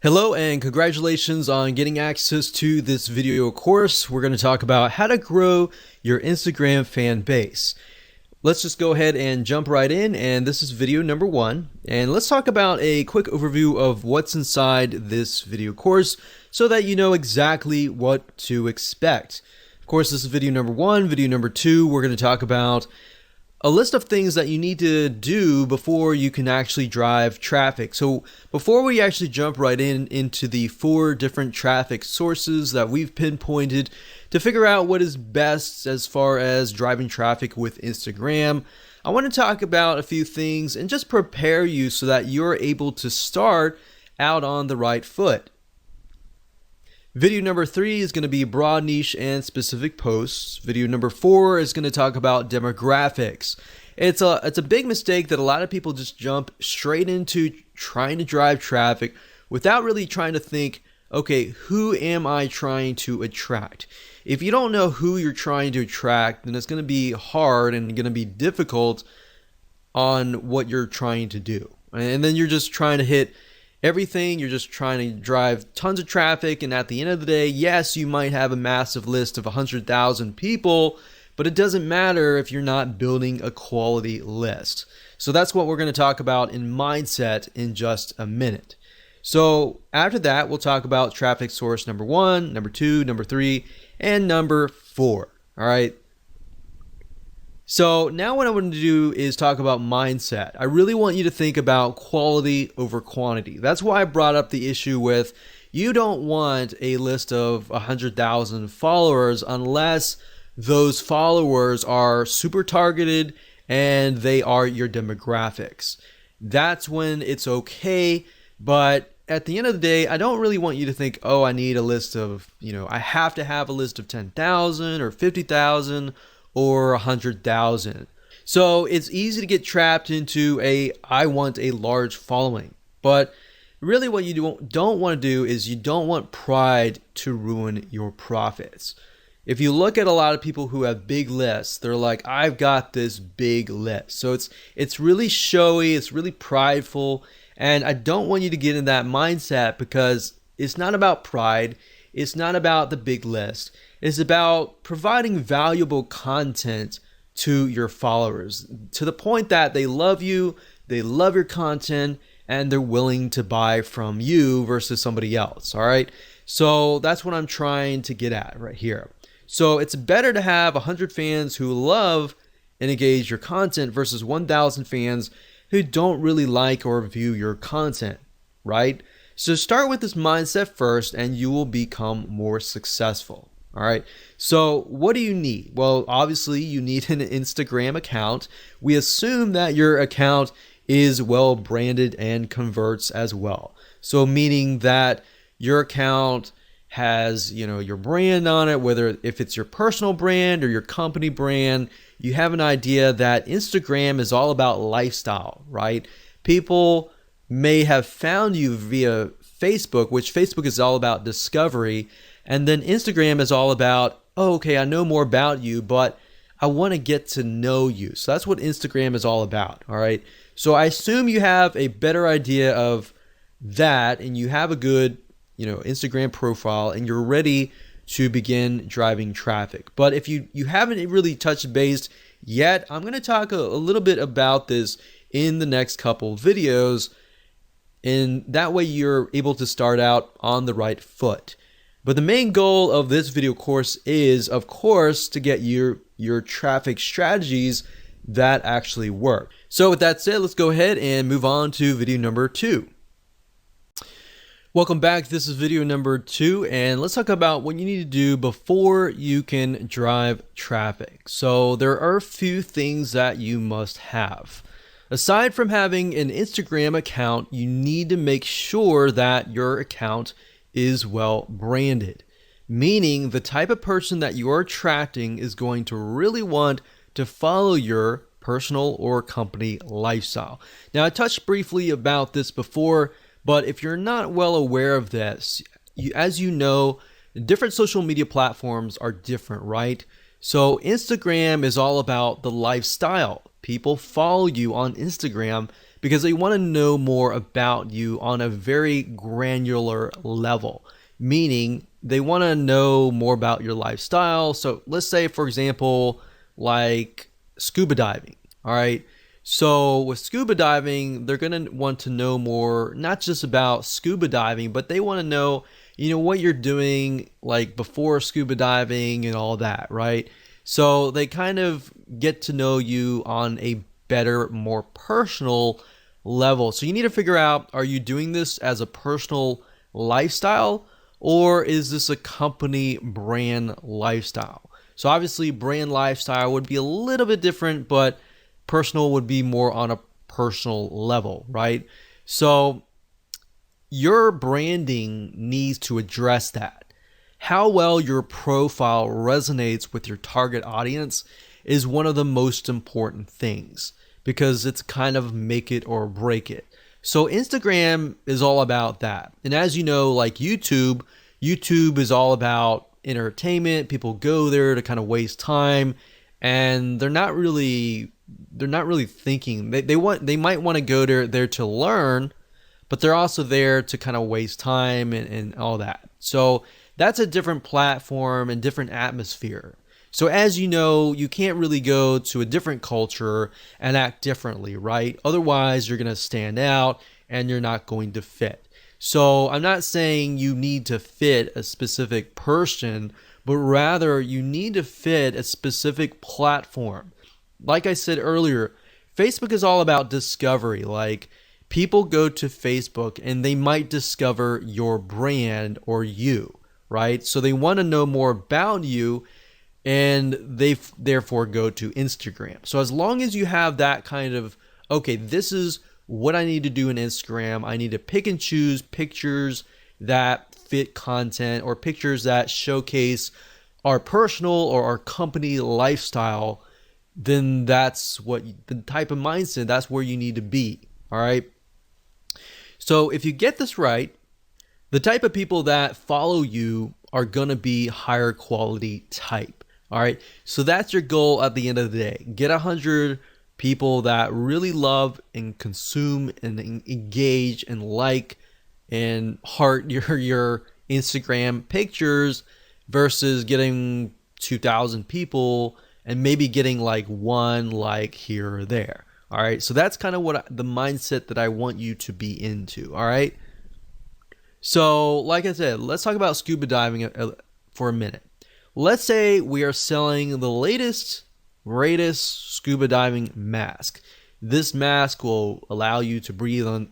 Hello and congratulations on getting access to this video course. We're going to talk about how to grow your Instagram fan base. Let's just go ahead and jump right in, and this is video number 1. And let's talk about a quick overview of what's inside this video course so that you know exactly what to expect. Of course, this is video number 1. Video number 2, we're going to talk about a list of things that you need to do before you can actually drive traffic. So before we actually jump right into the 4 different traffic sources that we've pinpointed to figure out what is best as far as driving traffic with Instagram, I want to talk about a few things and just prepare you so that you're able to start out on the right foot. Video number 3 is going to be broad niche and specific posts. Video number 4 is going to talk about demographics. It's a big mistake that a lot of people just jump straight into trying to drive traffic without really trying to think, okay, who am I trying to attract? If you don't know who you're trying to attract, then it's going to be hard and going to be difficult on what you're trying to do. And then you're just trying to hit everything. You're just trying to drive tons of traffic, and at the end of the day, yes, you might have a massive list of 100,000 people, but it doesn't matter if you're not building a quality list. So that's what we're going to talk about in mindset in just a minute. So after that, we'll talk about traffic source number 1, number 2, number 3, and number 4. All right. So now what I want to do is talk about mindset. I really want you to think about quality over quantity. That's why I brought up the issue with you don't want a list of 100,000 followers unless those followers are super targeted and they are your demographics. That's when it's okay. But at the end of the day, I don't really want you to think, oh, I need a list of, I have to have a list of 10,000 or 50,000 or 100,000. So it's easy to get trapped into I want a large following. But really what you don't want to do is you don't want pride to ruin your profits. If you look at a lot of people who have big lists, they're like, I've got this big list. So it's really showy, it's really prideful, and I don't want you to get in that mindset because it's not about pride, it's not about the big list. It's about providing valuable content to your followers to the point that they love you, they love your content, and they're willing to buy from you versus somebody else. All right. So that's what I'm trying to get at right here. So it's better to have 100 fans who love and engage your content versus 1,000 fans who don't really like or view your content, right? So start with this mindset first and you will become more successful. All right. So what do you need? Well, obviously you need an Instagram account. We assume that your account is well branded and converts as well. So meaning that your account has, your brand on it, whether if it's your personal brand or your company brand, you have an idea that Instagram is all about lifestyle, right? People may have found you via Facebook, which Facebook is all about discovery. And then Instagram is all about, oh, okay, I know more about you, but I want to get to know you. So that's what Instagram is all about, all right? So I assume you have a better idea of that and you have a good, Instagram profile and you're ready to begin driving traffic. But if you haven't really touched base yet, I'm going to talk a little bit about this in the next couple videos, and that way you're able to start out on the right foot. But the main goal of this video course is, of course, to get your traffic strategies that actually work. So with that said, let's go ahead and move on to video number 2. Welcome back. This is video number 2, and let's talk about what you need to do before you can drive traffic. So there are a few things that you must have. Aside from having an Instagram account, you need to make sure that your account is well branded, meaning the type of person that you are attracting is going to really want to follow your personal or company lifestyle. Now, I touched briefly about this before, but if you're not well aware of this, as you know, different social media platforms are different, right? So Instagram is all about the lifestyle. People follow you on Instagram because they want to know more about you on a very granular level, meaning they want to know more about your lifestyle. So let's say, for example, like scuba diving. All right. So with scuba diving, they're going to want to know more, not just about scuba diving, but they want to know, what you're doing like before scuba diving and all that, right? So they kind of get to know you on a better, more personal level. So you need to figure out, are you doing this as a personal lifestyle, or is this a company brand lifestyle? So obviously brand lifestyle would be a little bit different, but personal would be more on a personal level, right? So your branding needs to address that. How well your profile resonates with your target audience is one of the most important things, because it's kind of make it or break it. So Instagram is all about that. And as you know, like YouTube is all about entertainment. People go there to kind of waste time, and they're not really thinking. They might want to go there to learn, but they're also there to kind of waste time and all that. So that's a different platform and different atmosphere. So as you know, you can't really go to a different culture and act differently, right? Otherwise, you're going to stand out and you're not going to fit. So I'm not saying you need to fit a specific person, but rather you need to fit a specific platform. Like I said earlier, Facebook is all about discovery. Like, people go to Facebook and they might discover your brand or you, right? So they want to know more about you, and they therefore go to Instagram. So as long as you have that kind of, okay, this is what I need to do in Instagram. I need to pick and choose pictures that fit content, or pictures that showcase our personal or our company lifestyle, then that's what the type of mindset, that's where you need to be. All right. So if you get this right, the type of people that follow you are going to be higher quality type. All right. So that's your goal at the end of the day. Get 100 people that really love and consume and engage and like and heart your Instagram pictures, versus getting 2,000 people and maybe getting like one like here or there. All right. So that's kind of the mindset that I want you to be into. All right. So like I said, let's talk about scuba diving for a minute. Let's say we are selling the latest, greatest scuba diving mask. This mask will allow you to breathe on,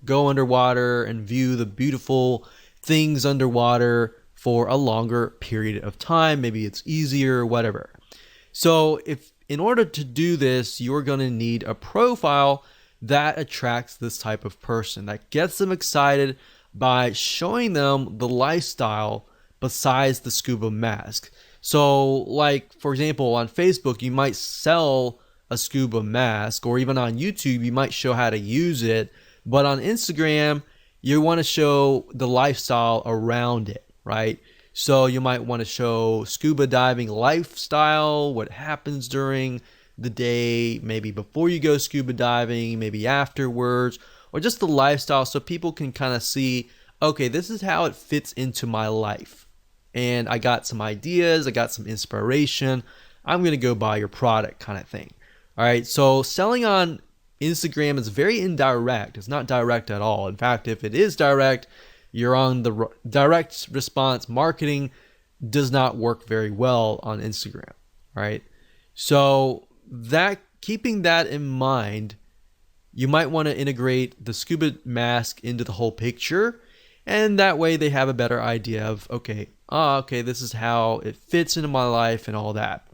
go underwater and view the beautiful things underwater for a longer period of time. Maybe it's easier, whatever. So in order to do this, you're going to need a profile that attracts this type of person, that gets them excited by showing them the lifestyle besides the scuba mask. So like, for example, on Facebook, you might sell a scuba mask, or even on YouTube, you might show how to use it. But on Instagram, you want to show the lifestyle around it, right? So you might want to show scuba diving lifestyle, what happens during the day, maybe before you go scuba diving, maybe afterwards, or just the lifestyle, so people can kind of see, okay, this is how it fits into my life. And I got some ideas, I got some inspiration, I'm going to go buy your product, kind of thing. All right, so selling on Instagram is very indirect. It's not direct at all. In fact, if it is direct, you're on the direct response marketing does not work very well on Instagram, right? So keeping that in mind, you might want to integrate the scuba mask into the whole picture, and that way they have a better idea of, okay, this is how it fits into my life and all that.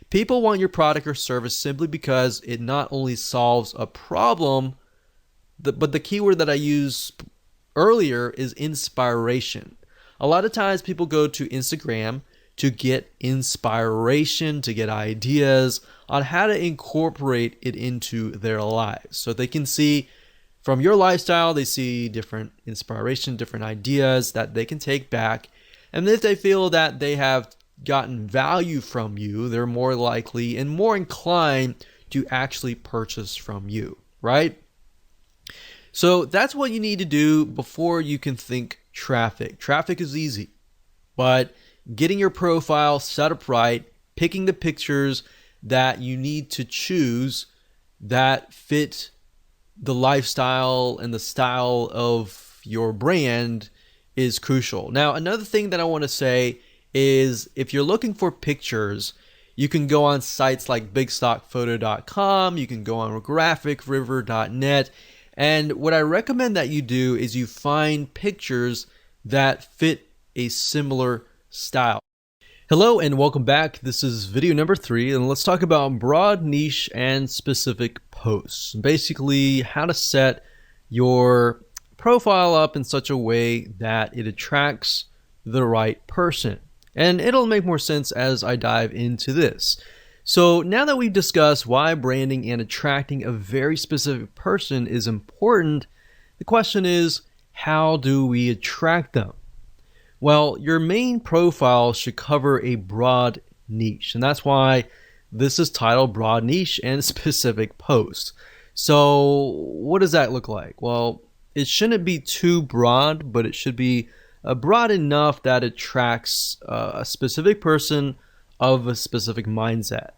People want your product or service simply because it not only solves a problem, but the keyword that I used earlier is inspiration. A lot of times people go to Instagram to get inspiration, to get ideas on how to incorporate it into their lives. So they can see from your lifestyle, they see different inspiration, different ideas that they can take back. And if they feel that they have gotten value from you, they're more likely and more inclined to actually purchase from you, right? So that's what you need to do before you can think traffic. Traffic is easy, but getting your profile set up right, picking the pictures that you need to choose that fit the lifestyle and the style of your brand is crucial. Now, another thing that I want to say is if you're looking for pictures, you can go on sites like bigstockphoto.com, you can go on graphicriver.net, and what I recommend that you do is you find pictures that fit a similar style. Hello and welcome back. This is video number 3, and let's talk about broad niche and specific posts. Basically, how to set your profile up in such a way that it attracts the right person. And it'll make more sense as I dive into this. So now that we've discussed why branding and attracting a very specific person is important, the question is, how do we attract them? Well, your main profile should cover a broad niche, and that's why this is titled Broad Niche and Specific Post. So what does that look like? Well, it shouldn't be too broad, but it should be broad enough that it attracts a specific person of a specific mindset.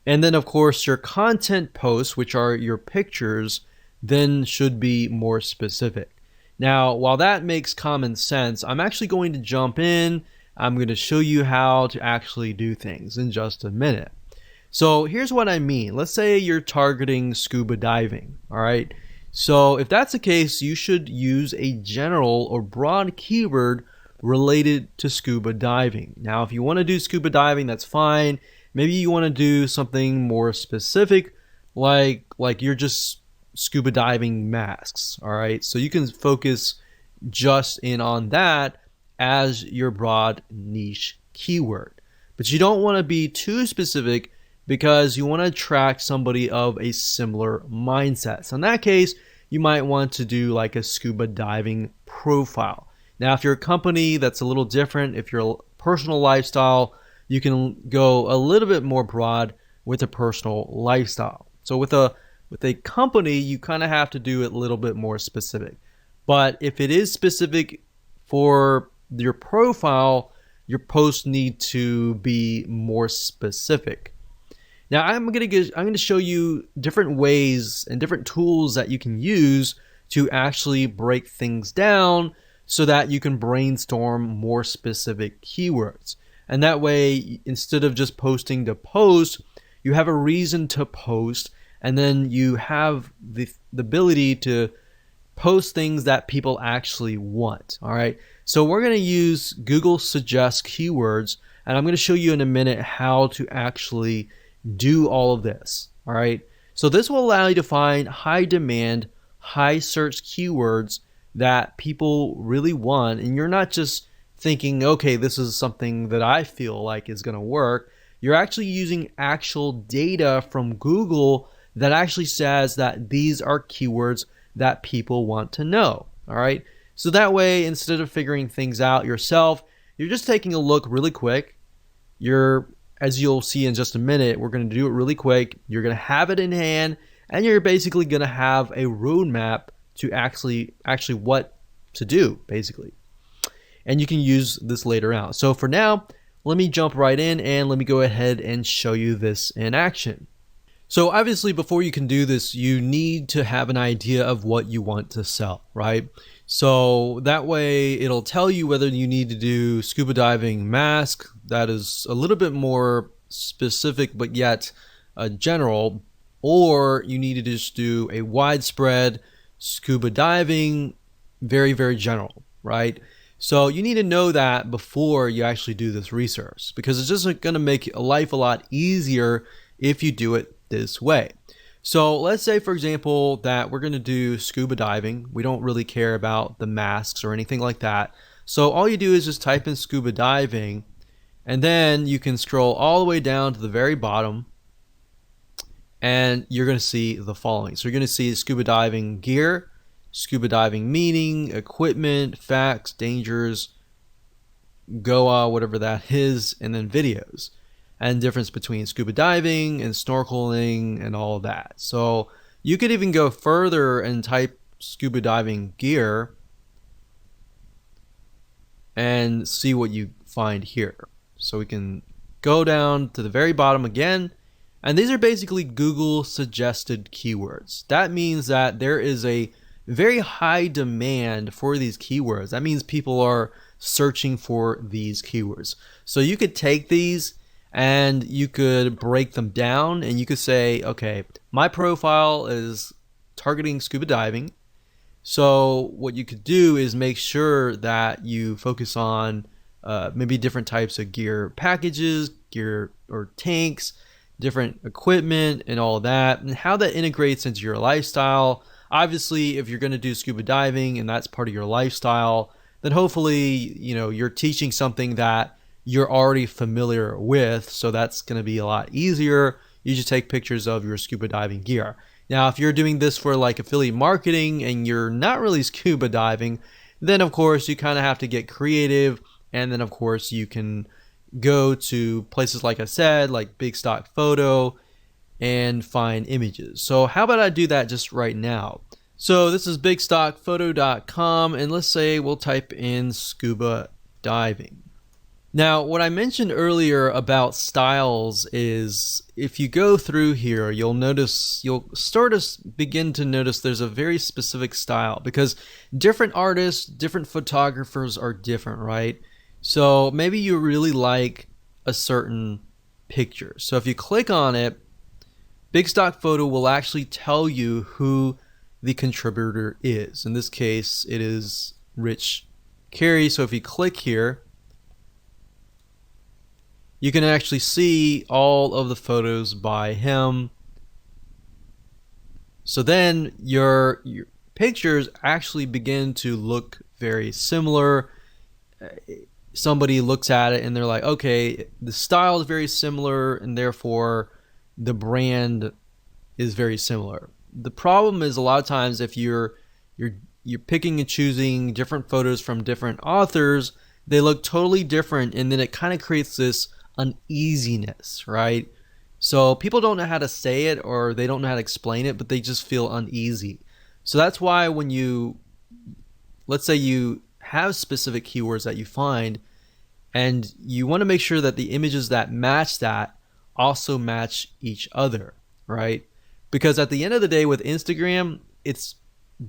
And then, of course, your content posts, which are your pictures, then should be more specific. Now, while that makes common sense, I'm actually going to jump in. I'm going to show you how to actually do things in just a minute. So here's what I mean. Let's say you're targeting scuba diving, all right? So if that's the case, you should use a general or broad keyword related to scuba diving. Now, if you want to do scuba diving, that's fine. Maybe you want to do something more specific, like you're just scuba diving masks, all right? So you can focus just in on that as your broad niche keyword. But you don't want to be too specific because you want to attract somebody of a similar mindset. So in that case, you might want to do like a scuba diving profile. Now, if you're a company, that's a little different. If you're a personal lifestyle, you can go a little bit more broad with a personal lifestyle. So with a company, you kind of have to do it a little bit more specific. But if it is specific for your profile, your posts need to be more specific. Now, I'm going to show you different ways and different tools that you can use to actually break things down so that you can brainstorm more specific keywords. And that way, instead of just posting to post, you have a reason to post, and then you have the ability to post things that people actually want. All right. So we're going to use Google Suggest Keywords, and I'm going to show you in a minute how to actually do all of this. All right. So this will allow you to find high demand, high search keywords that people really want, and you're not just thinking, okay, this is something that I feel like is going to work. You're actually using actual data from Google that actually says that these are keywords that people want to know. All right. So that way, instead of figuring things out yourself, you're just taking a look really quick. As you'll see in just a minute, we're going to do it really quick. You're going to have it in hand, and you're basically going to have a roadmap to actually what to do, basically. And you can use this later on. So for now, let me jump right in and let me go ahead and show you this in action. So obviously, before you can do this, you need to have an idea of what you want to sell, right? So that way it'll tell you whether you need to do scuba diving mask, that is a little bit more specific but yet general, or you need to just do a widespread scuba diving, very, very general, right? So you need to know that before you actually do this research, because it's just going to make life a lot easier if you do it this way. So let's say, for example, that we're going to do scuba diving. We don't really care about the masks or anything like that. So all you do is just type in scuba diving, and then you can scroll all the way down to the very bottom, and you're going to see the following. So you're going to see scuba diving gear, scuba diving meaning, equipment, facts, dangers, Goa, whatever that is, and then videos, and difference between scuba diving and snorkeling and all of that. So You could even go further and type scuba diving gear and see what you find here. So we can go down to the very bottom again, and these are basically Google suggested keywords. That means that there is a very high demand for these keywords. That means people are searching for these keywords. So you could take these and you could break them down, and you could say, okay, my profile is targeting scuba diving. So what you could do is make sure that you focus on maybe different types of gear packages, gear or tanks, different equipment and all that, and how that integrates into your lifestyle. Obviously, if you're going to do scuba diving and that's part of your lifestyle, then hopefully, you're teaching something that you're already familiar with. So that's going to be a lot easier. You just take pictures of your scuba diving gear. Now, if you're doing this for like affiliate marketing and you're not really scuba diving, then of course you kind of have to get creative. And then of course you can go to places like I said, like Big Stock Photo, and find images. So how about I do that just right now? So this is bigstockphoto.com, and let's say we'll type in scuba diving. Now, what I mentioned earlier about styles is if you go through here, you'll start to begin to notice there's a very specific style, because different artists, different photographers are different, right? So maybe you really like a certain picture. So if you click on it, Big Stock Photo will actually tell you who the contributor is. In this case, it is Rich Carey. So if you click here, you can actually see all of the photos by him. So then your pictures actually begin to look very similar. Somebody looks at it and they're like, okay, the style is very similar, and therefore the brand is very similar. The problem is a lot of times if you're picking and choosing different photos from different authors, they look totally different, and then it kind of creates this uneasiness, right? So people don't know how to say it, or they don't know how to explain it, but they just feel uneasy. So that's why when let's say you have specific keywords that you find, and you want to make sure that the images that match that also match each other, right? Because at the end of the day with Instagram, it's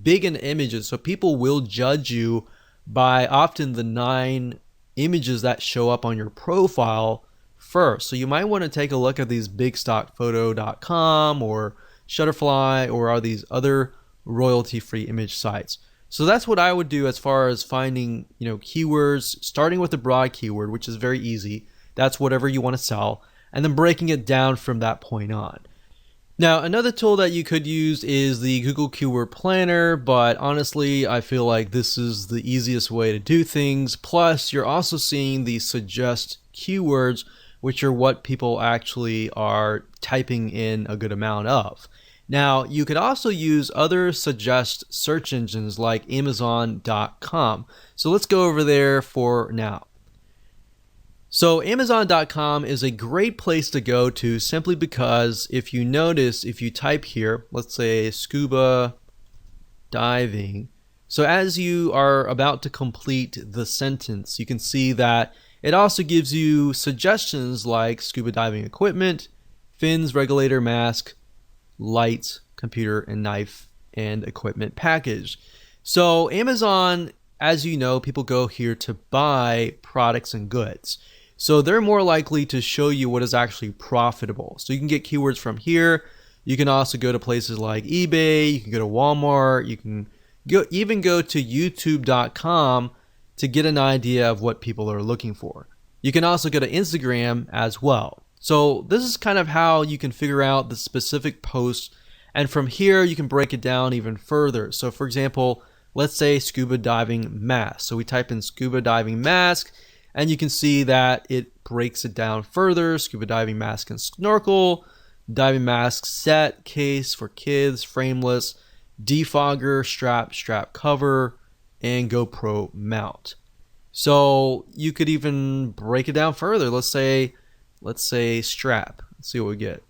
big in images, so people will judge you by often the 9 images that show up on your profile first. So you might want to take a look at these bigstockphoto.com or Shutterfly or all these other royalty-free image sites. So that's what I would do as far as finding, keywords, starting with the broad keyword, which is very easy. That's whatever you want to sell, and then breaking it down from that point on. Now, another tool that you could use is the Google Keyword Planner, but honestly, I feel like this is the easiest way to do things. Plus, you're also seeing the suggest keywords, which are what people actually are typing in a good amount of. Now, you could also use other suggest search engines like Amazon.com. So let's go over there for now. So Amazon.com is a great place to go to simply because if you notice, if you type here, let's say scuba diving. So as you are about to complete the sentence, you can see that it also gives you suggestions like scuba diving equipment, fins, regulator, mask, lights, computer, and knife and equipment package. So Amazon, as you know, people go here to buy products and goods. So they're more likely to show you what is actually profitable. So you can get keywords from here. You can also go to places like eBay. You can go to Walmart. You can even go to YouTube.com to get an idea of what people are looking for. You can also go to Instagram as well. So this is kind of how you can figure out the specific posts. And from here, you can break it down even further. So for example, let's say scuba diving mask. So we type in scuba diving mask, and you can see that it breaks it down further. Scuba diving mask and snorkel, diving mask set, case for kids, frameless, defogger, strap cover, and GoPro mount. So you could even break it down further. Let's say strap. Let's see what we get.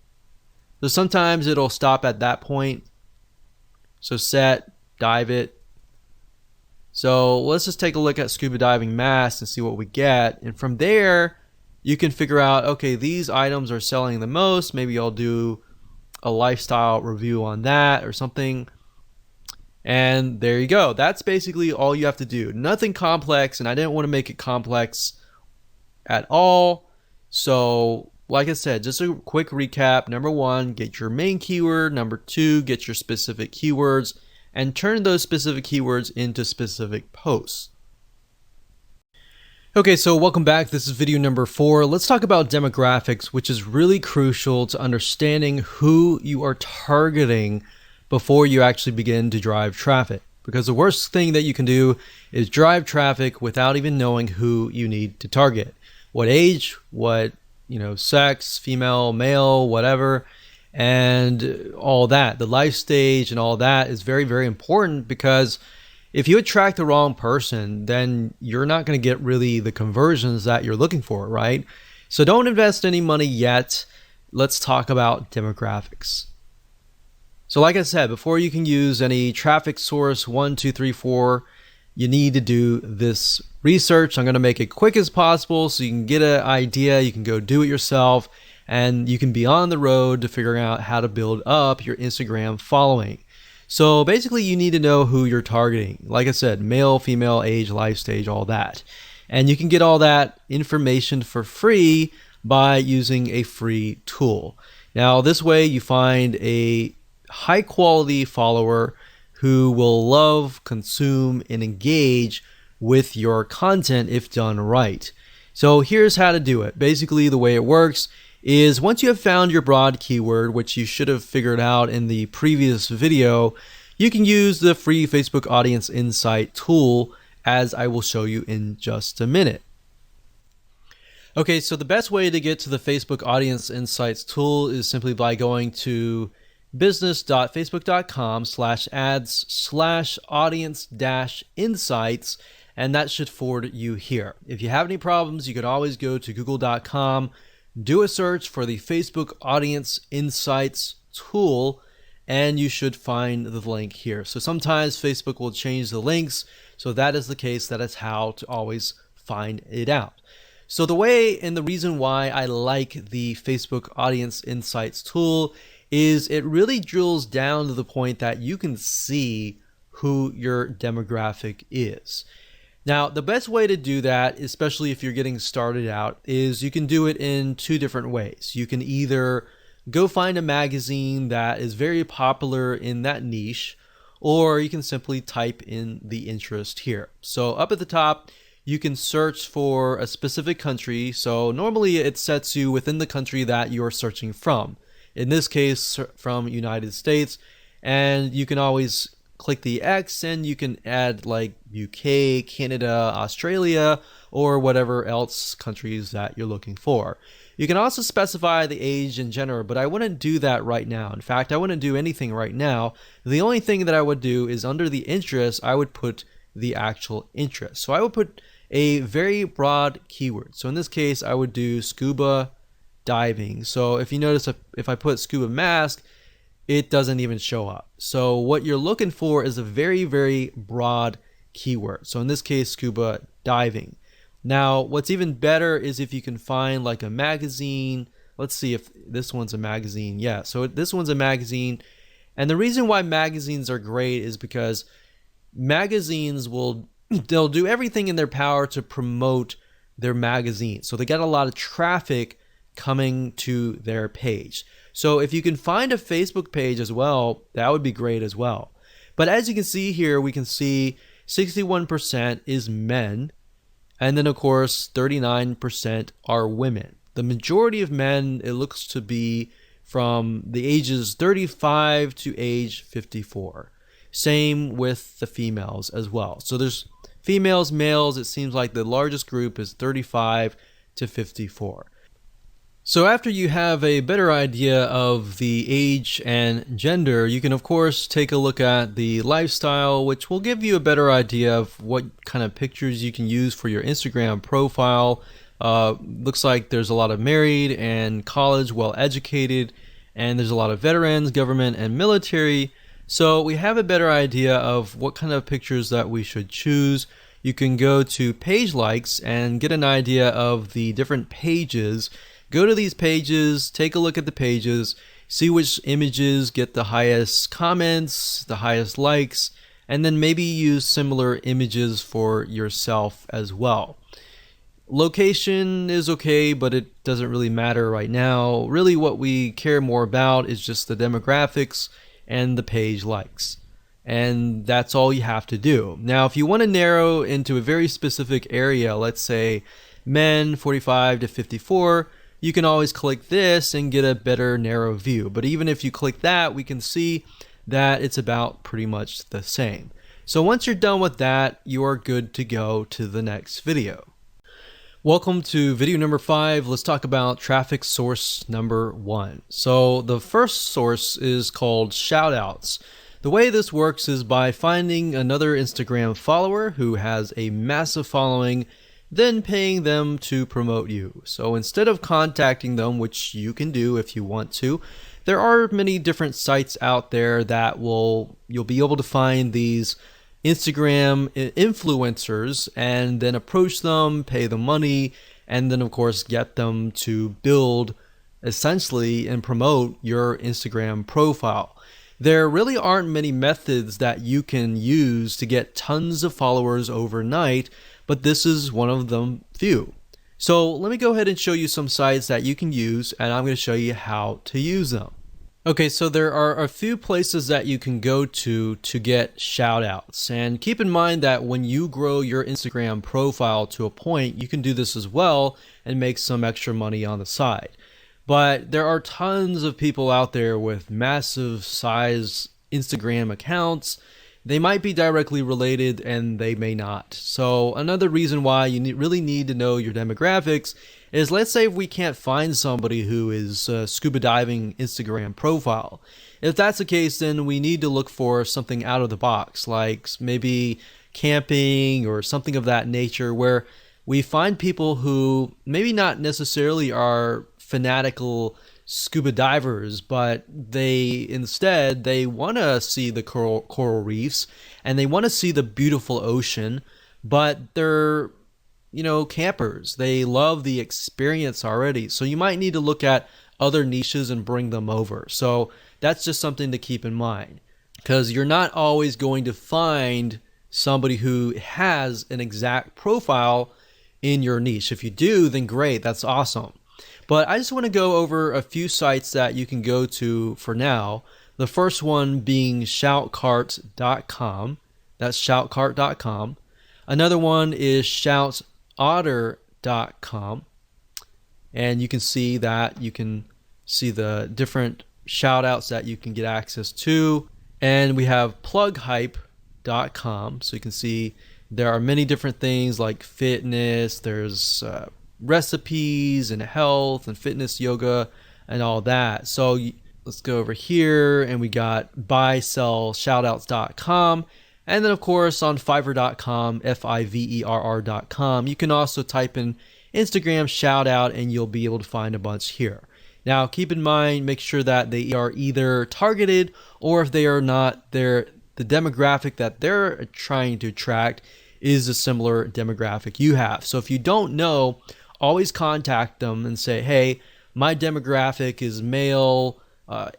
So sometimes it'll stop at that point, So set, dive it. So let's just take a look at scuba diving masks and see what we get. And from there, you can figure out, okay, these items are selling the most. Maybe I'll do a lifestyle review on that or something. And there you go. That's basically all you have to do. Nothing complex, and I didn't want to make it complex at all. So like I said, just a quick recap. Number one, get your main keyword. Number two, get your specific keywords and turn those specific keywords into specific posts. Okay, so welcome back. This is video number 4. Let's talk about demographics, which is really crucial to understanding who you are targeting before you actually begin to drive traffic. Because the worst thing that you can do is drive traffic without even knowing who you need to target. What age, what, sex, female, male, whatever, and all that. The life stage and all that is very, very important, because if you attract the wrong person, then you're not going to get really the conversions that you're looking for, right? So don't invest any money yet. Let's talk about demographics. So like I said, before you can use any traffic source 1, 2, 3, 4, you need to do this research. I'm going to make it quick as possible so you can get an idea, you can go do it yourself, and you can be on the road to figuring out how to build up your Instagram following. So basically you need to know who you're targeting. Like I said, male, female, age, life stage, all that. And you can get all that information for free by using a free tool. Now this way you find a high quality follower who will love, consume, and engage with your content if done right. So here's how to do it. Basically the way it works is once you have found your broad keyword, which you should have figured out in the previous video, you can use the free Facebook Audience Insight tool, as I will show you in just a minute. Okay, so the best way to get to the Facebook Audience Insights tool is simply by going to business.facebook.com/ads/audience-insights, and that should forward you here. If you have any problems, you could always go to google.com, do a search for the Facebook Audience Insights tool, and you should find the link here. So sometimes Facebook will change the links, so that is the case. That is how to always find it out. So the way and the reason why I like the Facebook Audience Insights tool is it really drills down to the point that you can see who your demographic is. Now, the best way to do that, especially if you're getting started out, is you can do it in two different ways. You can either go find a magazine that is very popular in that niche, or you can simply type in the interest here. So up at the top, you can search for a specific country. So normally it sets you within the country that you're searching from. In this case, from United States, and you can always click the X and you can add like UK, Canada, Australia, or whatever else countries that you're looking for. You can also specify the age and gender, but I wouldn't do that right now. In fact, I wouldn't do anything right now. The only thing that I would do is under the interest, I would put the actual interest. So I would put a very broad keyword. So in this case, I would do scuba diving. So if you notice, if I put scuba mask, it doesn't even show up. So what you're looking for is a very, very broad keyword. So in this case, scuba diving. Now, what's even better is if you can find like a magazine. Let's see if this one's a magazine. Yeah, so this one's a magazine. And the reason why magazines are great is because magazines they'll do everything in their power to promote their magazine. So they get a lot of traffic coming to their page. So if you can find a Facebook page as well, that would be great as well. But as you can see here, we can see 61% is men, and then of course 39% are women. The majority of men, it looks to be from the ages 35 to age 54. Same with the females as well. So there's females, males, it seems like the largest group is 35 to 54. So after you have a better idea of the age and gender, you can of course take a look at the lifestyle, which will give you a better idea of what kind of pictures you can use for your Instagram profile. Looks like there's a lot of married and college, well educated, and there's a lot of veterans, government, and military. So we have a better idea of what kind of pictures that we should choose. You can go to page likes and get an idea of the different pages. Go to these pages, take a look at the pages, see which images get the highest comments, the highest likes, and then maybe use similar images for yourself as well. Location is okay, but it doesn't really matter right now. Really what we care more about is just the demographics and the page likes. And that's all you have to do. Now, if you want to narrow into a very specific area, let's say men 45 to 54, you can always click this and get a better narrow view. But even if you click that, we can see that it's about pretty much the same. So once you're done with that, you are good to go to the next video. Welcome to video number 5. Let's talk about traffic source number 1. So the first source is called shoutouts. The way this works is by finding another Instagram follower who has a massive following, then paying them to promote you. So instead of contacting them, which you can do if you want to, there are many different sites out there that you'll be able to find these Instagram influencers and then approach them, pay them money, and then of course get them to build essentially and promote your Instagram profile. There really aren't many methods that you can use to get tons of followers overnight, but this is one of them few. So let me go ahead and show you some sites that you can use, and I'm going to show you how to use them. Okay, so there are a few places that you can go to get shoutouts. And keep in mind that when you grow your Instagram profile to a point, you can do this as well and make some extra money on the side. But there are tons of people out there with massive size Instagram accounts. They might be directly related and they may not. So another reason why you really need to know your demographics is, let's say we can't find somebody who is scuba diving Instagram profile. If that's the case, then we need to look for something out of the box, like maybe camping or something of that nature, where we find people who maybe not necessarily are fanatical scuba divers, but they want to see the coral reefs and they want to see the beautiful ocean, but they're campers. They love the experience already. So you might need to look at other niches and bring them over. So that's just something to keep in mind, because you're not always going to find somebody who has an exact profile in your niche. If you do, then great, that's awesome. But I just want to go over a few sites that you can go to for now. The first one being shoutcart.com. That's shoutcart.com. Another one is shoutotter.com. And you can see that you can see the different shoutouts that you can get access to. And we have plughype.com. So you can see there are many different things like fitness, there's recipes and health and fitness, yoga, and all that. So let's go over here and we got buy-sell-shoutouts.com. And then of course on fiverr.com, fiverr.com, you can also type in Instagram shoutout and you'll be able to find a bunch here. Now keep in mind, make sure that they are either targeted, or if they are not, the demographic that they're trying to attract is a similar demographic you have. So if you don't know, always contact them and say, hey, my demographic is male,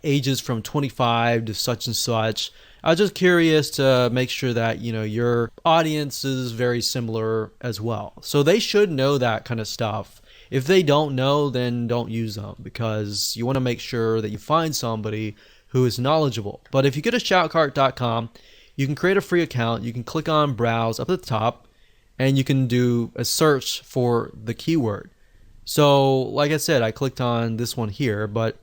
ages from 25 to such and such. I was just curious to make sure that your audience is very similar as well. So they should know that kind of stuff. If they don't know, then don't use them, because you want to make sure that you find somebody who is knowledgeable. But if you go to shoutcart.com, you can create a free account. You can click on browse up at the top, and you can do a search for the keyword. So like I said, I clicked on this one here, but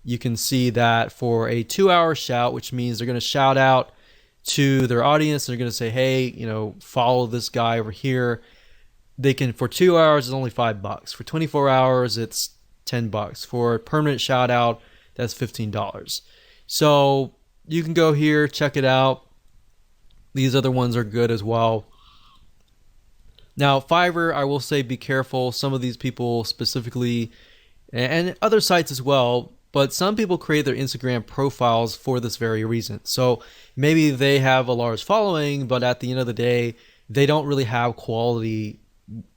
you can see that for a 2-hour shout, which means they're going to shout out to their audience. They're going to say, hey, follow this guy over here. They can, for 2 hours, it's only $5. For 24 hours, it's $10. For a permanent shout out, that's $15. So you can go here, check it out. These other ones are good as well. Now, Fiverr, I will say be careful. Some of these people specifically, and other sites as well, but some people create their Instagram profiles for this very reason. So maybe they have a large following, but at the end of the day, they don't really have quality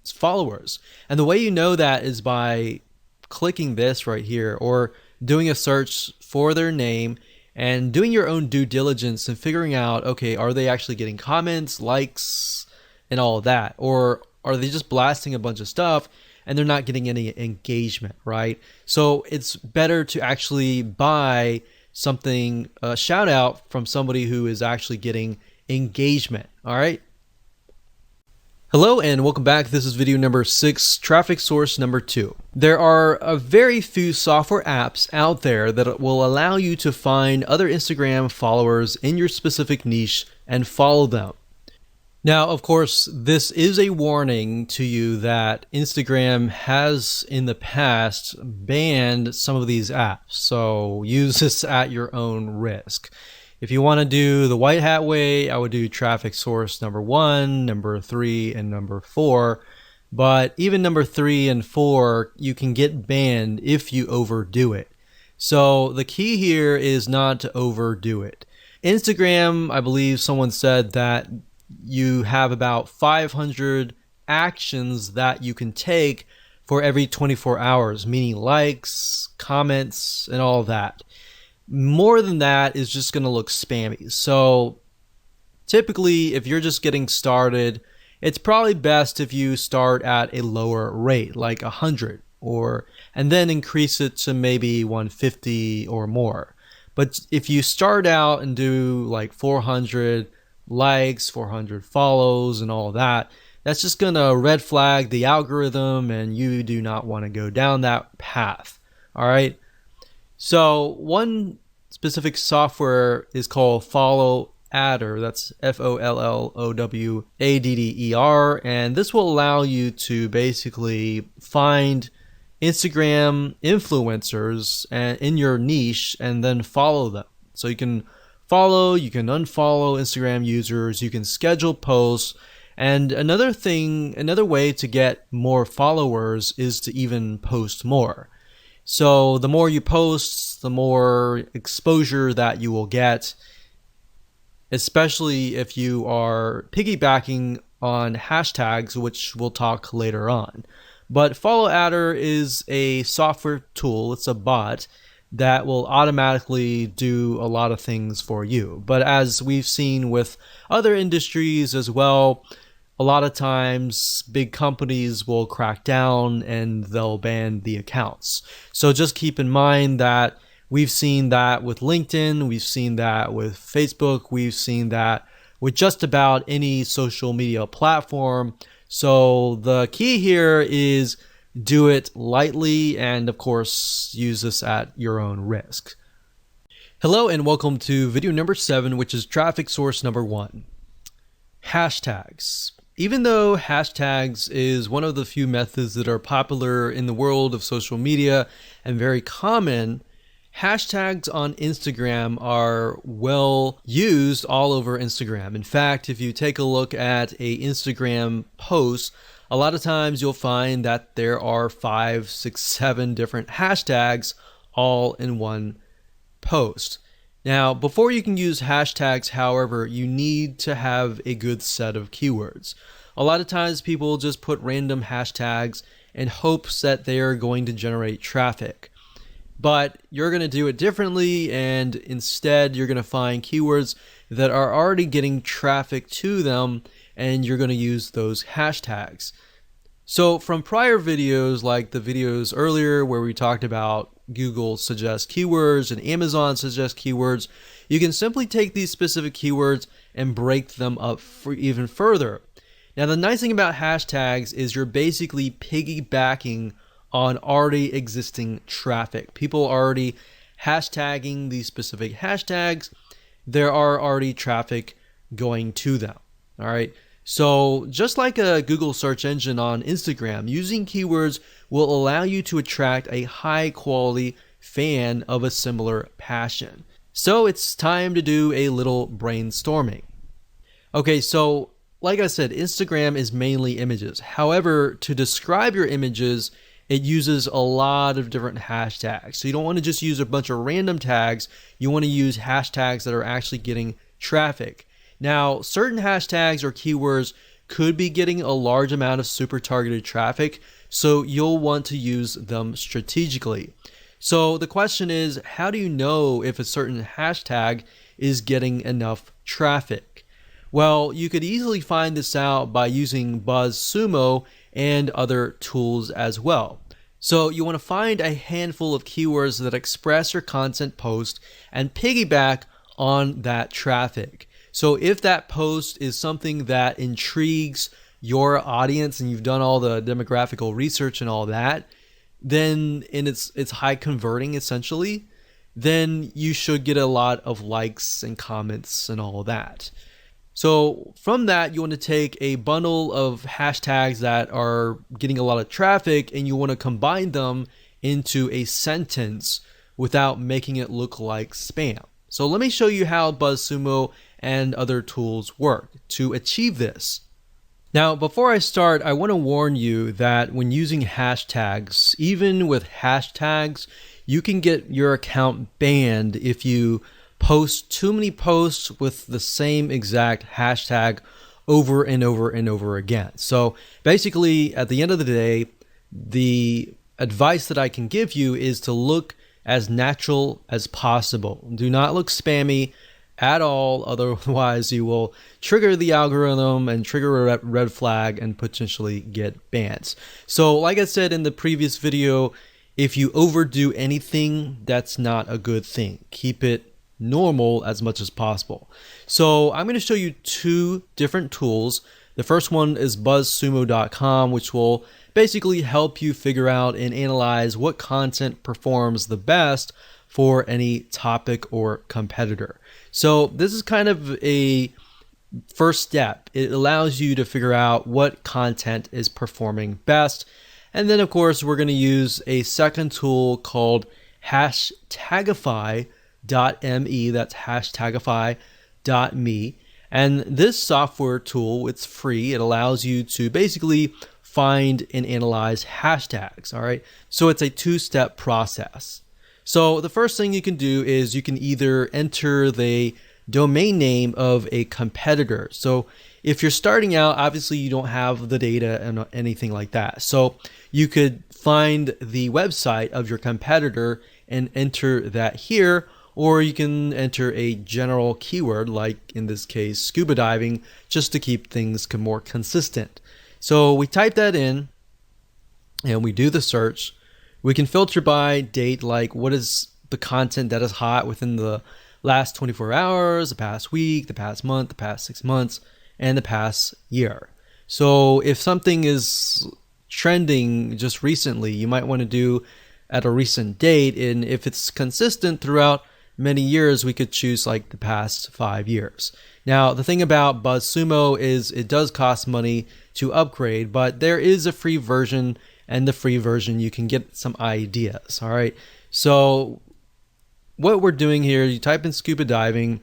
followers. And the way you know that is by clicking this right here or doing a search for their name and doing your own due diligence and figuring out, okay, are they actually getting comments, likes, and all of that? Or are they just blasting a bunch of stuff and they're not getting any engagement, right? So it's better to actually buy something, a shout out from somebody who is actually getting engagement, all right? Hello and welcome back. This is video number 6, traffic source number 2. There are a very few software apps out there that will allow you to find other Instagram followers in your specific niche and follow them. Now, of course, this is a warning to you that Instagram has in the past banned some of these apps, so use this at your own risk. If you want to do the white hat way, I would do traffic source number 1, number 3, and number 4. But even number 3 and 4, you can get banned if you overdo it. So the key here is not to overdo it. Instagram, I believe someone said that you have about 500 actions that you can take for every 24 hours, meaning likes, comments, and all that. More than that is just going to look spammy. So typically, if you're just getting started, it's probably best if you start at a lower rate, like 100, and then increase it to maybe 150 or more. But if you start out and do like 400 likes, 400 follows, and all that, that's just going to red flag the algorithm, and you do not want to go down that path. All right. So one specific software is called Follow Adder. That's FOLLOWADDER, and this will allow you to basically find Instagram influencers in your niche and then follow them. So you can follow, you can unfollow Instagram users, you can schedule posts, and another way to get more followers is to even post more. So the more you post, the more exposure that you will get, especially if you are piggybacking on hashtags, which we'll talk later on. But Follow Adder is a software tool, it's a bot that will automatically do a lot of things for you. But as we've seen with other industries as well, a lot of times big companies will crack down and they'll ban the accounts. So just keep in mind that we've seen that with LinkedIn, we've seen that with Facebook, we've seen that with just about any social media platform. So the key here is do it lightly and of course use this at your own risk. Hello and welcome to video number 7, which is traffic source number 1. Hashtags. Even though hashtags is one of the few methods that are popular in the world of social media and very common, hashtags on Instagram are well used all over Instagram. In fact, if you take a look at a Instagram post, a lot of times you'll find that there are 5, 6, 7 different hashtags all in one post. Now, before you can use hashtags, however, you need to have a good set of keywords. A lot of times people just put random hashtags in hopes that they are going to generate traffic. But you're going to do it differently, and instead you're going to find keywords that are already getting traffic to them, and you're going to use those hashtags. So from prior videos, like the videos earlier where we talked about Google suggest keywords and Amazon suggest keywords, you can simply take these specific keywords and break them up for even further. Now, the nice thing about hashtags is you're basically piggybacking on already existing traffic. People are already hashtagging these specific hashtags. There are already traffic going to them. All right. So just like a Google search engine on Instagram, using keywords will allow you to attract a high quality fan of a similar passion. So it's time to do a little brainstorming. Okay, so like I said, Instagram is mainly images. However, to describe your images, it uses a lot of different hashtags. So you don't want to just use a bunch of random tags. You want to use hashtags that are actually getting traffic. Now, certain hashtags or keywords could be getting a large amount of super targeted traffic, so you'll want to use them strategically. So the question is, how do you know if a certain hashtag is getting enough traffic? Well, you could easily find this out by using BuzzSumo and other tools as well. So you want to find a handful of keywords that express your content post and piggyback on that traffic. So if that post is something that intrigues your audience and you've done all the demographical research and all that, then and it's high converting essentially, then you should get a lot of likes and comments and all that. So from that, you want to take a bundle of hashtags that are getting a lot of traffic and you want to combine them into a sentence without making it look like spam. So let me show you how BuzzSumo and other tools work to achieve this. Now, before I start, I want to warn you that when using hashtags, even with hashtags, you can get your account banned if you post too many posts with the same exact hashtag over and over and over again. So basically, at the end of the day, the advice that I can give you is to look as natural as possible. Do not look spammy at all, otherwise you will trigger the algorithm and trigger a red flag and potentially get bans. So like I said in the previous video, if you overdo anything, that's not a good thing. Keep it normal as much as possible. So I'm going to show you two different tools. The first one is buzzsumo.com, which will basically help you figure out and analyze what content performs the best for any topic or competitor. So this is kind of a first step. It allows you to figure out what content is performing best. And then of course, we're going to use a second tool called Hashtagify.me. That's Hashtagify.me. And this software tool, it's free. It allows you to basically find and analyze hashtags. All right. So it's a two-step process. So the first thing you can do is you can either enter the domain name of a competitor. So if you're starting out, obviously you don't have the data and anything like that. So you could find the website of your competitor and enter that here, or you can enter a general keyword, like in this case, scuba diving, just to keep things more consistent. So we type that in and we do the search. We can filter by date, like what is the content that is hot within the last 24 hours, the past week, the past month, the past 6 months, and the past year. So if something is trending just recently, you might want to do at a recent date. And if it's consistent throughout many years, we could choose like the past 5 years. Now, the thing about BuzzSumo is it does cost money to upgrade, but there is a free version, and the free version you can get some ideas. All right. So what we're doing here, you type in scuba diving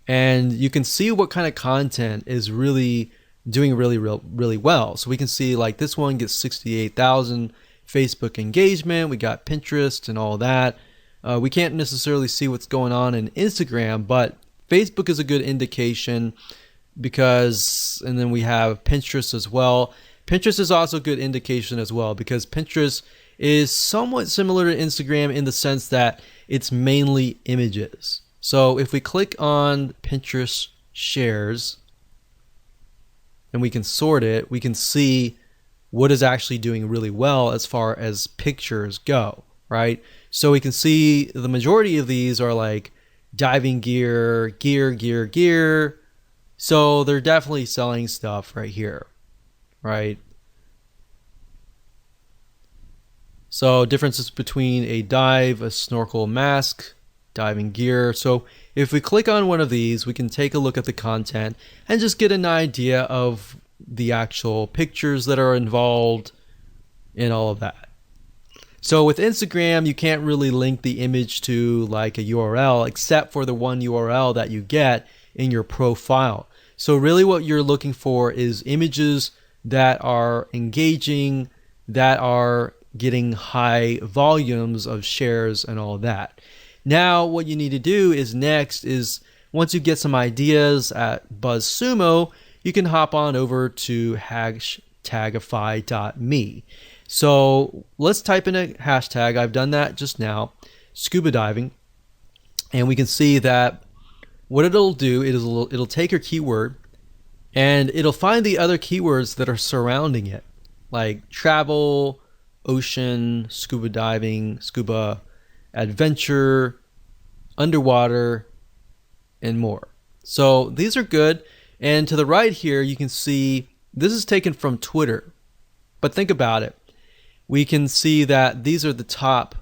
and you can see what kind of content is really doing really well. So we can see like this one gets 68,000 Facebook engagement. We got Pinterest and all that. We can't necessarily see what's going on in Instagram, but Facebook is a good indication because, and then we have Pinterest as well. Pinterest is also a good indication as well because Pinterest is somewhat similar to Instagram in the sense that it's mainly images. So if we click on Pinterest shares and we can sort it, we can see what is actually doing really well as far as pictures go, right? So we can see the majority of these are like diving gear. So they're definitely selling stuff right here, right? So differences between a dive, a snorkel, mask, diving gear. So if we click on one of these, we can take a look at the content and just get an idea of the actual pictures that are involved and all of that. So with Instagram, you can't really link the image to like a URL except for the one URL that you get in your profile. So really what you're looking for is images that are engaging, that are getting high volumes of shares and all that. Now what you need to do is next is once you get some ideas at BuzzSumo, you can hop on over to hashtagify.me. So let's type in a hashtag. I've done that just now, scuba diving, and we can see that what it'll do is it'll take your keyword and it'll find the other keywords that are surrounding it, like travel, ocean, scuba diving, scuba adventure, underwater, and more. So these are good. And to the right here, you can see this is taken from Twitter. But think about it. We can see that these are the top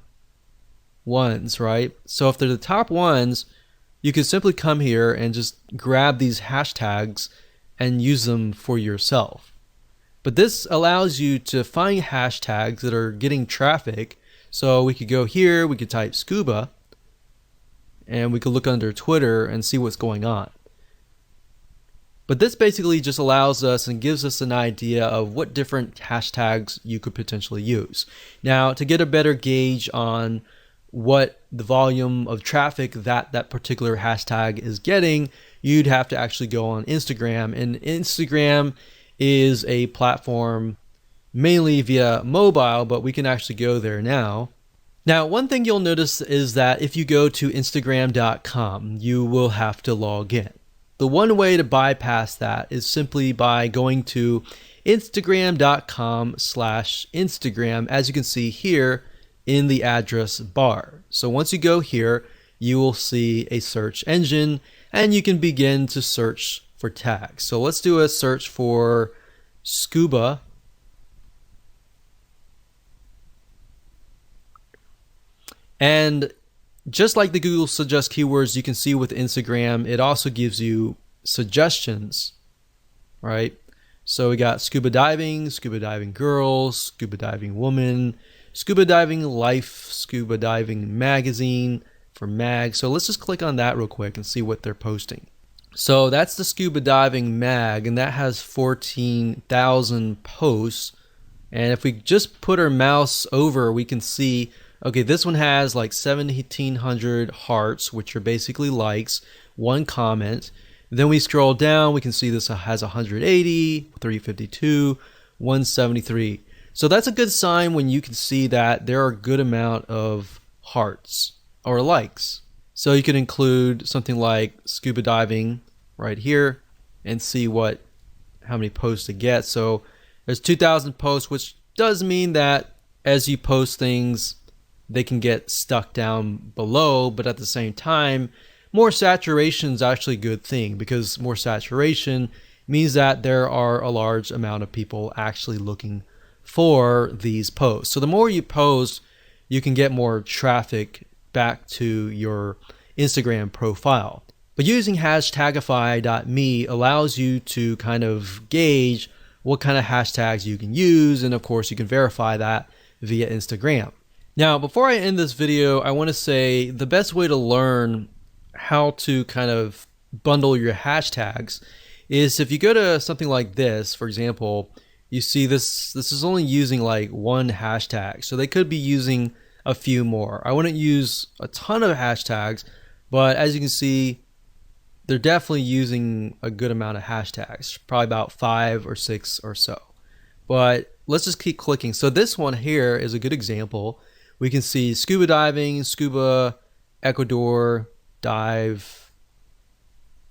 ones, right? So if they're the top ones, you can simply come here and just grab these hashtags and use them for yourself. But this allows you to find hashtags that are getting traffic. So we could go here, we could type scuba, and we could look under Twitter and see what's going on. But this basically just allows us and gives us an idea of what different hashtags you could potentially use. Now, to get a better gauge on what the volume of traffic that particular hashtag is getting, you'd have to actually go on Instagram. And Instagram is a platform mainly via mobile, but we can actually go there now. Now, one thing you'll notice is that if you go to Instagram.com, you will have to log in. The one way to bypass that is simply by going to Instagram.com/Instagram, as you can see here in the address bar. So once you go here, you will see a search engine and you can begin to search for tags. So let's do a search for scuba. And just like the Google Suggest keywords, you can see with Instagram, it also gives you suggestions, right? So we got scuba diving girl, scuba diving woman, scuba diving life, scuba diving magazine for mag. So let's just click on that real quick and see what they're posting. So that's the scuba diving mag, and that has 14,000 posts. And if we just put our mouse over, we can see, okay, this one has like 1,700 hearts, which are basically likes, one comment. Then we scroll down, we can see this has 180, 352, 173. So that's a good sign when you can see that there are a good amount of hearts or likes. So you can include something like scuba diving right here and see how many posts it gets. So there's 2,000 posts, which does mean that as you post things, they can get stuck down below, but at the same time, more saturation is actually a good thing, because more saturation means that there are a large amount of people actually looking for these posts. So the more you post, you can get more traffic back to your Instagram profile. But using hashtagify.me allows you to kind of gauge what kind of hashtags you can use, and of course you can verify that via Instagram. Now, before I end this video, I want to say the best way to learn how to kind of bundle your hashtags is if you go to something like this. For example, you see this is only using like one hashtag, so they could be using a few more. I wouldn't use a ton of hashtags, but as you can see, they're definitely using a good amount of hashtags, probably about 5 or 6 or so. But let's just keep clicking. So this one here is a good example. We can see scuba diving, scuba, Ecuador, dive,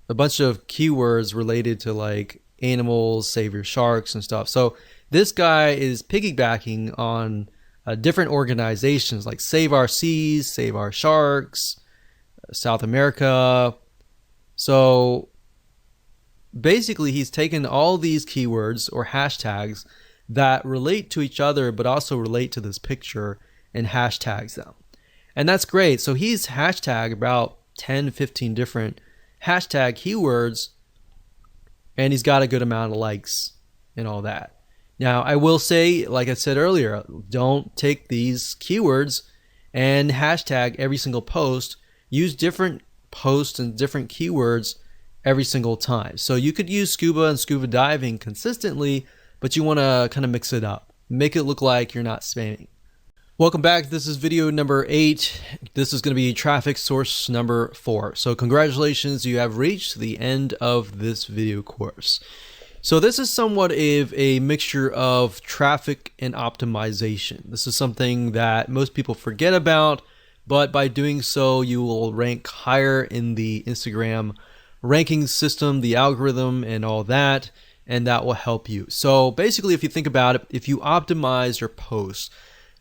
a bunch of keywords related to like animals, save your sharks and stuff. So this guy is piggybacking on different organizations like Save Our Seas, Save Our Sharks, South America. So basically he's taken all these keywords or hashtags that relate to each other but also relate to this picture and hashtags them. And that's great. So he's hashtagged about 10, 15 different hashtag keywords, and he's got a good amount of likes and all that. Now, I will say, like I said earlier, don't take these keywords and hashtag every single post. Use different posts and different keywords every single time. So you could use scuba and scuba diving consistently, but you want to kind of mix it up. Make it look like you're not spamming. Welcome back. This is video number 8. This is going to be traffic source number 4. So congratulations, you have reached the end of this video course. So this is somewhat of a mixture of traffic and optimization. This is something that most people forget about, but by doing so, you will rank higher in the Instagram ranking system, the algorithm, and all that, and that will help you. So basically, if you think about it, if you optimize your posts,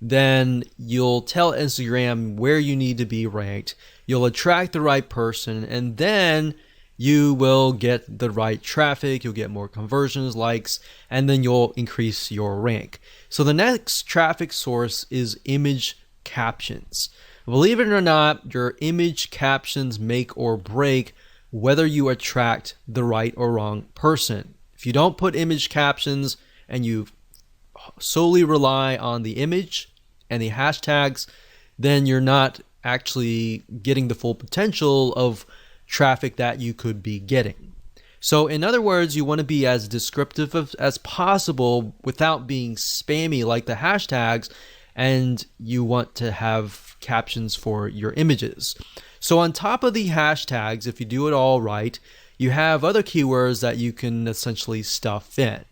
then you'll tell Instagram where you need to be ranked, you'll attract the right person, and then you will get the right traffic, you'll get more conversions, likes, and then you'll increase your rank. So the next traffic source is image captions. Believe it or not, your image captions make or break whether you attract the right or wrong person. If you don't put image captions and you solely rely on the image and the hashtags, then you're not actually getting the full potential of traffic that you could be getting. So in other words, you want to be as descriptive as possible without being spammy like the hashtags, and you want to have captions for your images. So on top of the hashtags, if you do it all right, you have other keywords that you can essentially stuff in.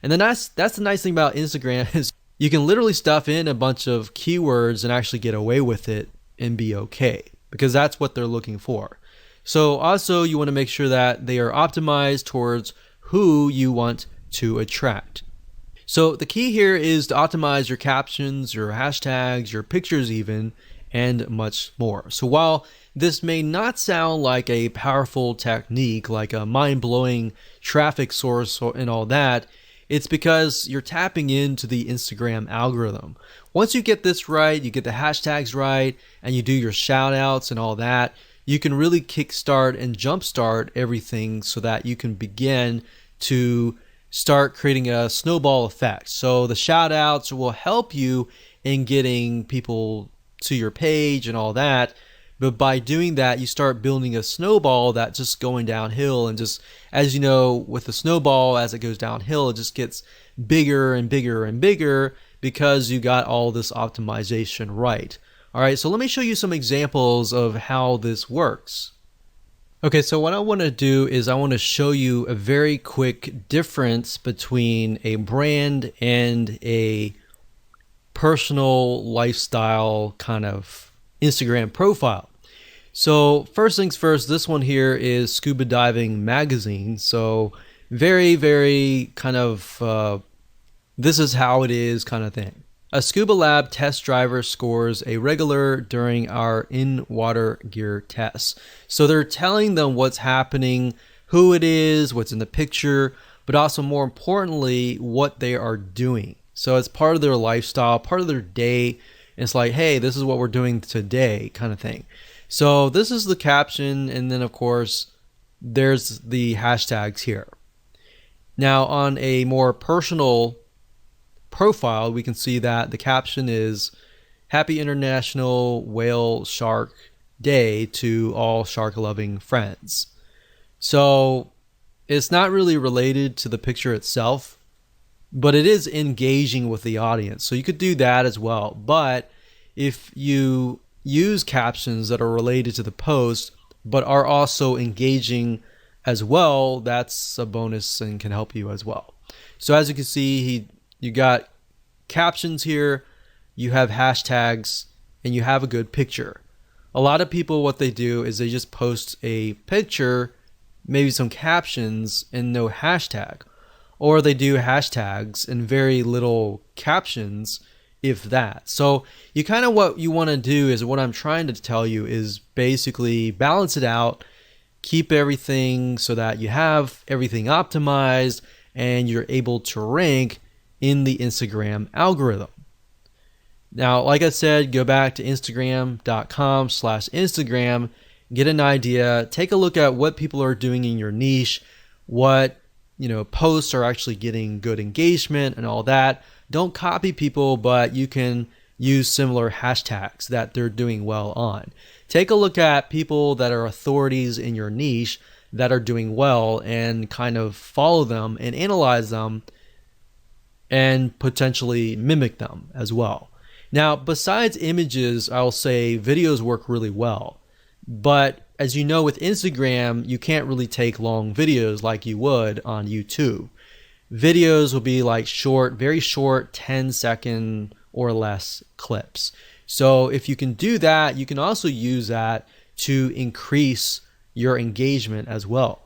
And then that's the nice thing about Instagram is you can literally stuff in a bunch of keywords and actually get away with it and be okay, because that's what they're looking for. So also you want to make sure that they are optimized towards who you want to attract. So the key here is to optimize your captions, your hashtags, your pictures even, and much more. So while this may not sound like a powerful technique, like a mind-blowing traffic source and all that, it's because you're tapping into the Instagram algorithm. Once you get this right, you get the hashtags right, and you do your shout outs and all that, you can really kickstart and jumpstart everything so that you can begin to start creating a snowball effect. So the shout outs will help you in getting people to your page and all that. But by doing that, you start building a snowball that's just going downhill. And just, as you know, with the snowball, as it goes downhill, it just gets bigger and bigger and bigger because you got all this optimization right. All right, so let me show you some examples of how this works. Okay, so what I want to do is I want to show you a very quick difference between a brand and a personal lifestyle kind of Instagram profile. So first things first, this one here is Scuba Diving Magazine. So very, very kind of, this is how it is kind of thing. A Scuba Lab test driver scores a regular during our in-water gear tests. So they're telling them what's happening, who it is, what's in the picture, but also more importantly, what they are doing. So it's part of their lifestyle, part of their day. It's like, hey, this is what we're doing today kind of thing. So this is the caption, and then of course there's the hashtags here. Now on a more personal profile, we can see that the caption is Happy International Whale Shark Day to all shark loving friends. So it's not really related to the picture itself, but it is engaging with the audience. So you could do that as well. But if you use captions that are related to the post but are also engaging as well, that's a bonus and can help you as well. So as you can see, you got captions here, you have hashtags, and you have a good picture. A lot of people, what they do is they just post a picture, maybe some captions, and no hashtag. Or they do hashtags and very little captions, if that. So you kind of, what you want to do is, what I'm trying to tell you is basically balance it out, keep everything so that you have everything optimized and you're able to rank in the Instagram algorithm. Now, like I said, go back to instagram.com/Instagram, get an idea, take a look at what people are doing in your niche, what posts are actually getting good engagement and all that. Don't copy people, but you can use similar hashtags that they're doing well on. Take a look at people that are authorities in your niche that are doing well and kind of follow them and analyze them and potentially mimic them as well. Now, besides images, I'll say videos work really well. But as you know, with Instagram, you can't really take long videos like you would on YouTube. Videos will be like short, very short, 10-second or less clips. So if you can do that, you can also use that to increase your engagement as well.